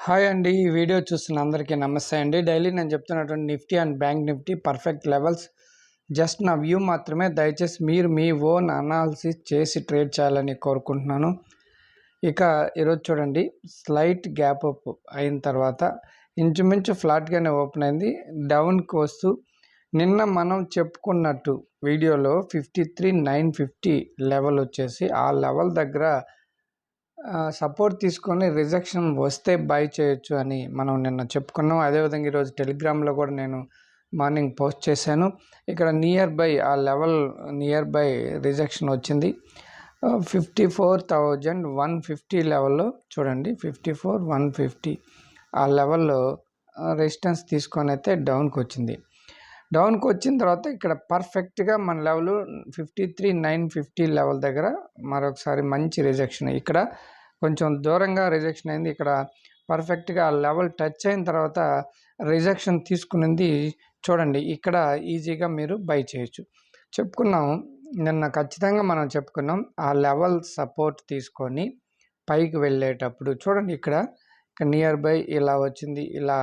Hi అండి. ఈ video చూస్తున్న అందరికీ నమస్తే అండి. డైలీ నేను చెప్తున్నటువంటి Nifty and bank Nifty perfect levels just నా వ్యూ మాత్రమే. దయచేసి మీరు మీ ఓన్ అనాలిసిస్ చేసి ట్రేడ్ చేయాలని కోరుకుంటున్నాను. ఇక ఈరోజు చూడండి, స్లైట్ గ్యాప్ అప్ అయిన తర్వాత ఇంచుమించు ఫ్లాట్గానే ఓపెన్ అయింది. డౌన్కి వస్తూ నిన్న మనం చెప్పుకున్నట్టు వీడియోలో 53,950 లెవెల్ వచ్చేసి ఆ లెవెల్ దగ్గర సపోర్ట్ తీసుకొని రిజెక్షన్ వస్తే బై చేయొచ్చు అని మనం నిన్న చెప్పుకున్నాం. అదేవిధంగా ఈరోజు టెలిగ్రామ్లో కూడా నేను మార్నింగ్ పోస్ట్ చేశాను. ఇక్కడ నియర్ బై రిజెక్షన్ వచ్చింది. 54,150 లెవెల్లో చూడండి, 54,150 ఆ లెవెల్లో రెసిస్టెన్స్ తీసుకొని అయితే డౌన్కి వచ్చింది. డౌన్కి వచ్చిన తర్వాత ఇక్కడ పర్ఫెక్ట్గా మన లెవెల్ 53,950 లెవెల్ దగ్గర మరొకసారి మంచి రిజెక్షన్. ఇక్కడ కొంచెం దూరంగా రిజెక్షన్ అయింది. ఇక్కడ పర్ఫెక్ట్గా లెవెల్ టచ్ అయిన తర్వాత రిజెక్షన్ తీసుకునింది. చూడండి, ఇక్కడ ఈజీగా మీరు బై చేయొచ్చు. చెప్పుకున్నాం నిన్న, ఖచ్చితంగా మనం చెప్పుకున్నాం. ఆ లెవెల్ సపోర్ట్ తీసుకొని పైకి వెళ్ళేటప్పుడు చూడండి, ఇక్కడ నియర్ బై ఇలా వచ్చింది, ఇలా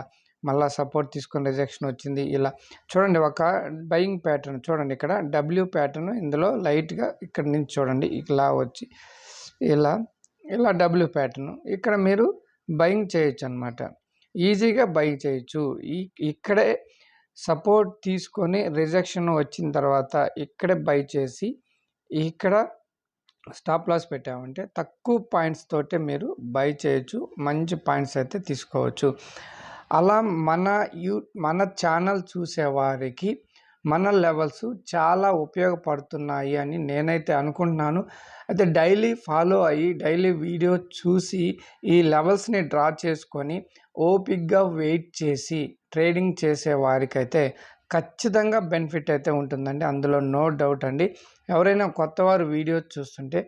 మళ్ళీ సపోర్ట్ తీసుకొని రిజెక్షన్ వచ్చింది. ఇలా చూడండి, ఒక బయింగ్ ప్యాటర్న్ చూడండి. ఇక్కడ డబ్ల్యూ ప్యాటర్న్, ఇందులో లైట్గా ఇక్కడ నుంచి చూడండి ఇలా వచ్చి ఇలా డబ్ల్యూ ప్యాటర్న్. ఇక్కడ మీరు బయింగ్ చేయొచ్చు అనమాట, ఈజీగా బై చేయొచ్చు. ఇక్కడే సపోర్ట్ తీసుకొని రిజెక్షన్ వచ్చిన తర్వాత ఇక్కడే బై చేసి ఇక్కడ స్టాప్ లాస్ పెట్టామంటే తక్కువ పాయింట్స్ తోటే మీరు బై చేయొచ్చు, మంచి పాయింట్స్ అయితే తీసుకోవచ్చు. అలా మన ఛానల్ చూసేవారికి మన లెవెల్స్ చాలా ఉపయోగపడుతున్నాయి అని నేనైతే అనుకుంటున్నాను. అయితే డైలీ ఫాలో అయ్యి డైలీ వీడియో చూసి ఈ లెవెల్స్ని డ్రా చేసుకొని ఓపిక్గా వెయిట్ చేసి ట్రేడింగ్ చేసే వారికైతే ఖచ్చితంగా బెనిఫిట్ అయితే ఉంటుందండి, అందులో నో డౌట్ అండి. ఎవరైనా కొత్తవారు వీడియో చూస్తుంటే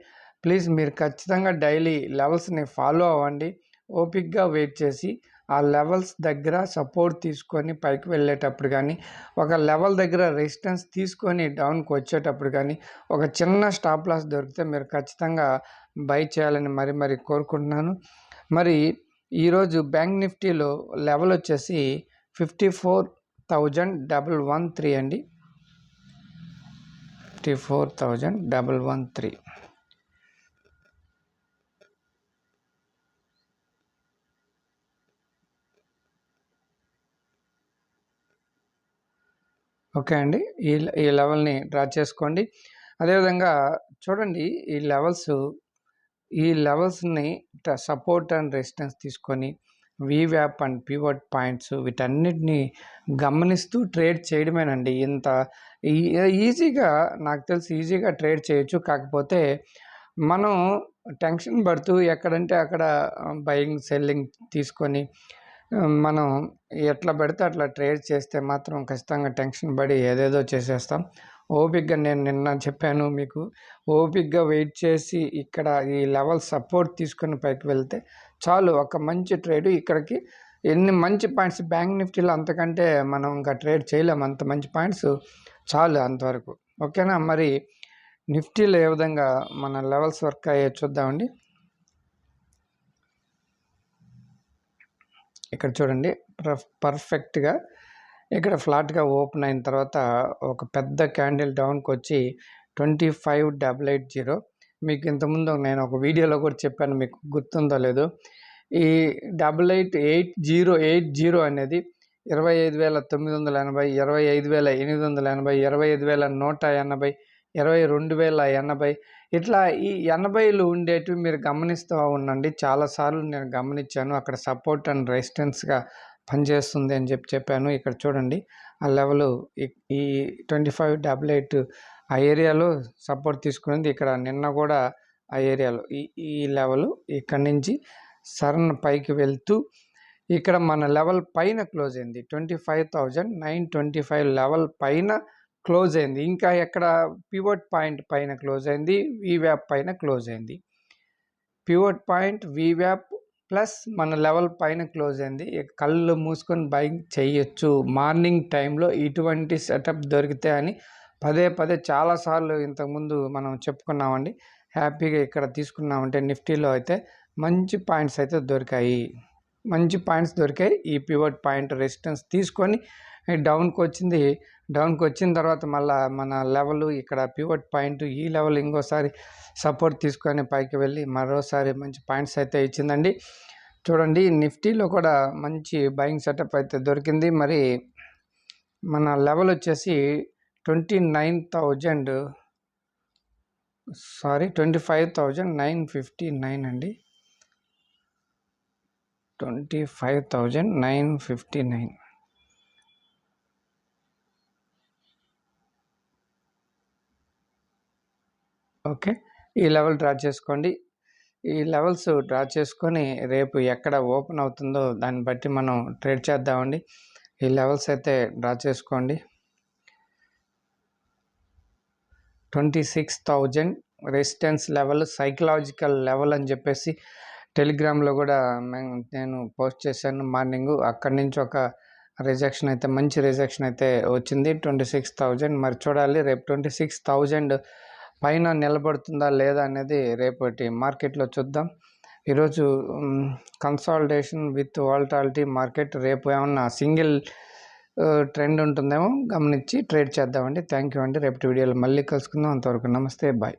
ప్లీజ్ మీరు ఖచ్చితంగా డైలీ లెవెల్స్ని ఫాలో అవ్వండి. ఓపిక్గా వెయిట్ చేసి ఆ లెవెల్స్ దగ్గర సపోర్ట్ తీసుకొని పైకి వెళ్ళేటప్పుడు కానీ, ఒక లెవెల్ దగ్గర రెసిస్టెన్స్ తీసుకొని డౌన్కి వచ్చేటప్పుడు కానీ ఒక చిన్న స్టాప్ లాస్ దొరికితే మీరు ఖచ్చితంగా బై చేయాలని మరి కోరుకుంటున్నాను. మరి ఈరోజు బ్యాంక్ నిఫ్టీలో లెవెల్ వచ్చేసి 54,113 అండి, 54,113. ఓకే అండి, ఈ లెవెల్ని డ్రా చేసుకోండి. అదేవిధంగా చూడండి, ఈ లెవెల్స్ని సపోర్ట్ అండ్ రెసిస్టెన్స్ తీసుకొని వీవ్యాప్ అండ్ పివట్ పాయింట్స్ వీటన్నిటిని గమనిస్తూ ట్రేడ్ చేయడమేనండి. ఇంత ఈజీగా, నాకు తెలిసి ఈజీగా ట్రేడ్ చేయొచ్చు. కాకపోతే మనం టెన్షన్ పడుతూ ఎక్కడంటే అక్కడ బయింగ్ సెల్లింగ్ తీసుకొని మనం ఎట్లా పడితే అట్లా ట్రేడ్ చేస్తే మాత్రం ఖచ్చితంగా టెన్షన్ పడి ఏదేదో చేసేస్తాం. ఓపిక్గా, నేను నిన్న చెప్పాను మీకు, ఓపిక్గా వెయిట్ చేసి ఇక్కడ ఈ లెవెల్ సపోర్ట్ తీసుకొని పైకి వెళ్తే చాలు, ఒక మంచి ట్రేడ్. ఇక్కడికి ఎన్ని మంచి పాయింట్స్ బ్యాంక్ నిఫ్టీలో అంతకంటే మనం ఇంకా ట్రేడ్ చేయలేము, అంత మంచి పాయింట్స్ చాలు అంతవరకు. ఓకేనా? మరి నిఫ్టీలో ఏ విధంగా మన లెవెల్స్ వర్క్ అయ్యే చూద్దామండి. ఇక్కడ చూడండి, పర్ఫెక్ట్గా ఇక్కడ ఫ్లాట్గా ఓపెన్ అయిన తర్వాత ఒక పెద్ద క్యాండిల్ డౌన్కి వచ్చి 25,880. మీకు ఇంతకుముందు నేను ఒక వీడియోలో కూడా చెప్పాను, మీకు గుర్తుందో లేదో. ఈ 88,80 అనేది 25,980, 25,880, 25,180, 22,080 ఇట్లా ఈ 80లు ఉండేటివి మీరు గమనిస్తూ ఉండండి. చాలాసార్లు నేను గమనించాను, అక్కడ సపోర్ట్ అండ్ రెసిస్టెన్స్గా పనిచేస్తుంది అని చెప్పాను. ఇక్కడ చూడండి, ఆ లెవెల్ ఈ 25,880 ఆ ఏరియాలో సపోర్ట్ తీసుకునేది. ఇక్కడ నిన్న కూడా ఆ ఏరియాలో ఈ లెవెల్ ఇక్కడి నుంచి సరన్ పైకి వెళ్తూ ఇక్కడ మన లెవెల్ పైన క్లోజ్ అయింది. 25,925 లెవెల్ పైన క్లోజ్ అయింది. ఇంకా ఎక్కడ పివట్ పాయింట్ పైన క్లోజ్ అయింది, వీవ్యాప్ పైన క్లోజ్ అయింది. పివట్ పాయింట్, వీవ్యాప్ ప్లస్ మన లెవెల్ పైన క్లోజ్ అయింది. కళ్ళు మూసుకొని బయింగ్ చేయొచ్చు మార్నింగ్ టైంలో. ఇటువంటి సెటప్ దొరికితే అని పదే చాలాసార్లు ఇంతకుముందు మనం చెప్పుకున్నామండి. హ్యాపీగా ఇక్కడ తీసుకున్నామంటే నిఫ్టీలో అయితే మంచి పాయింట్స్ అయితే దొరికాయి. మంచి పాయింట్స్ దొరికాయి. ఈ పివట్ పాయింట్ రెసిస్టెన్స్ తీసుకొని డౌన్కి వచ్చింది. డౌన్కి వచ్చిన తర్వాత మళ్ళీ మన లెవెల్ ఇక్కడ పివట్ పాయింట్ ఈ లెవెల్ ఇంకోసారి సపోర్ట్ తీసుకొని పైకి వెళ్ళి మరోసారి మంచి పాయింట్స్ అయితే ఇచ్చిందండి. చూడండి నిఫ్టీలో కూడా మంచి బయింగ్ సెటప్ అయితే దొరికింది. మరి మన లెవెల్ వచ్చేసి 25,959 అండి. 25,959. ఓకే, ఈ లెవెల్ డ్రా చేసుకోండి. ఈ లెవెల్స్ డ్రా చేసుకొని రేపు ఎక్కడ ఓపెన్ అవుతుందో దాన్ని బట్టి మనం ట్రేడ్ చేద్దామండి. ఈ లెవెల్స్ అయితే డ్రా చేసుకోండి. 26,000 రెసిస్టెన్స్ లెవెల్, సైకలాజికల్ లెవెల్ అని చెప్పేసి టెలిగ్రామ్లో కూడా నేను పోస్ట్ చేశాను మార్నింగ్. అక్కడి నుంచి ఒక రిజెక్షన్ అయితే మంచి రిజెక్షన్ అయితే వచ్చింది 26,000. మరి చూడాలి రేపు 26,000 పైన నిలబడుతుందా లేదా అనేది రేపటి మార్కెట్లో చూద్దాం. ఈరోజు కన్సాలిడేషన్ విత్ వాలటాలిటీ మార్కెట్. రేపు ఏమన్నా సింగిల్ ట్రెండ్ ఉంటుందేమో గమనించి ట్రేడ్ చేద్దామండి. థ్యాంక్ యూ అండి. రేపటి వీడియోలో మళ్ళీ కలుసుకుందాం. అంతవరకు నమస్తే, బాయ్.